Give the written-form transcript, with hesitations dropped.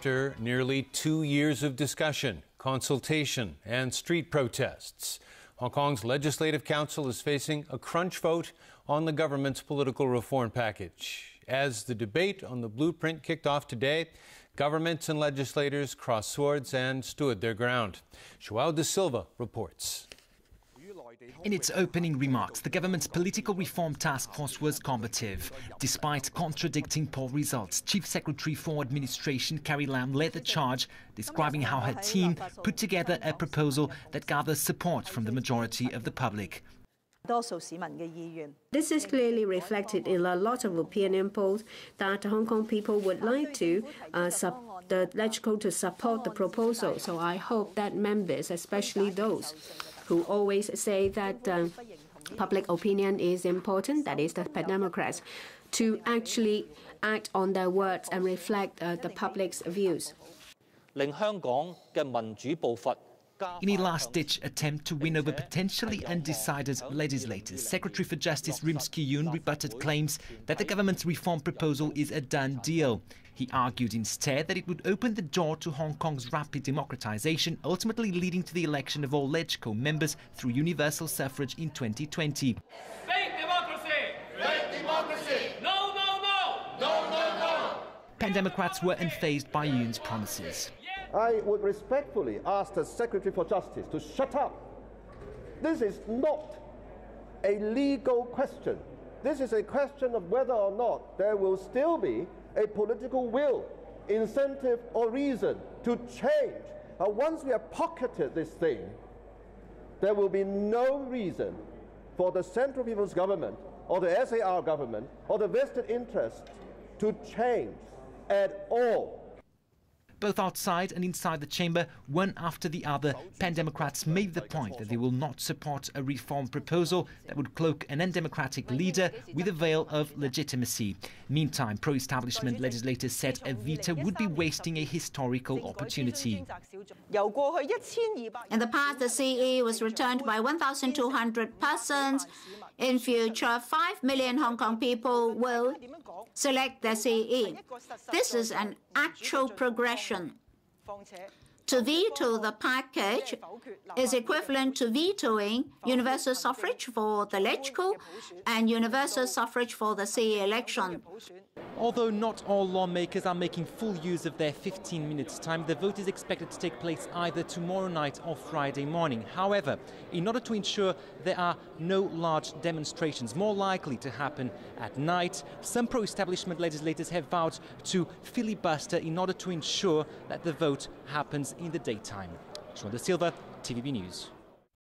After nearly 2 years of discussion, consultation and street protests, Hong Kong's Legislative Council is facing a crunch vote on the government's political reform package. As the debate on the blueprint kicked off today, governments and legislators crossed swords and stood their ground. Joao da Silva reports. In its opening remarks, the government's political reform task force was combative. Despite contradicting poll results, Chief Secretary for Administration Carrie Lam led the charge, describing how her team put together a proposal that gathers support from the majority of the public. This is clearly reflected in a lot of opinion polls that Hong Kong people would like the Legco to support the proposal. So I hope that members, especially those who always say that public opinion is important, that is the Democrats, to actually act on their words and reflect the public's views. In a last-ditch attempt to win over potentially undecided legislators, Secretary for Justice Rim-Skee-yoon rebutted claims that the government's reform proposal is a done deal. He argued instead that it would open the door to Hong Kong's rapid democratization, ultimately leading to the election of all Legco members through universal suffrage in 2020. Fake democracy! Fake democracy! No, no, no! No, no, no! Pan-Democrats were unfazed by Yoon's promises. I would respectfully ask the Secretary for Justice to shut up. This is not a legal question. This is a question of whether or not there will still be a political will, incentive or reason to change. Once we have pocketed this thing, there will be no reason for the Central People's Government or the SAR government or the vested interests to change at all. Both outside and inside the chamber, one after the other, Pan-Democrats made the point that they will not support a reform proposal that would cloak an undemocratic leader with a veil of legitimacy. Meantime, pro-establishment legislators said a veto would be wasting a historical opportunity. In the past, the CE was returned by 1,200 persons. In future, 5 million Hong Kong people will select the CE. This is an actual progression. To veto the package is equivalent to vetoing universal suffrage for the Legco and universal suffrage for the CE election. Although not all lawmakers are making full use of their 15 minutes time, the vote is expected to take place either tomorrow night or Friday morning. However, in order to ensure there are no large demonstrations, more likely to happen at night, some pro-establishment legislators have vowed to filibuster in order to ensure that the vote happens in the daytime. Joao da Silva, TVB News.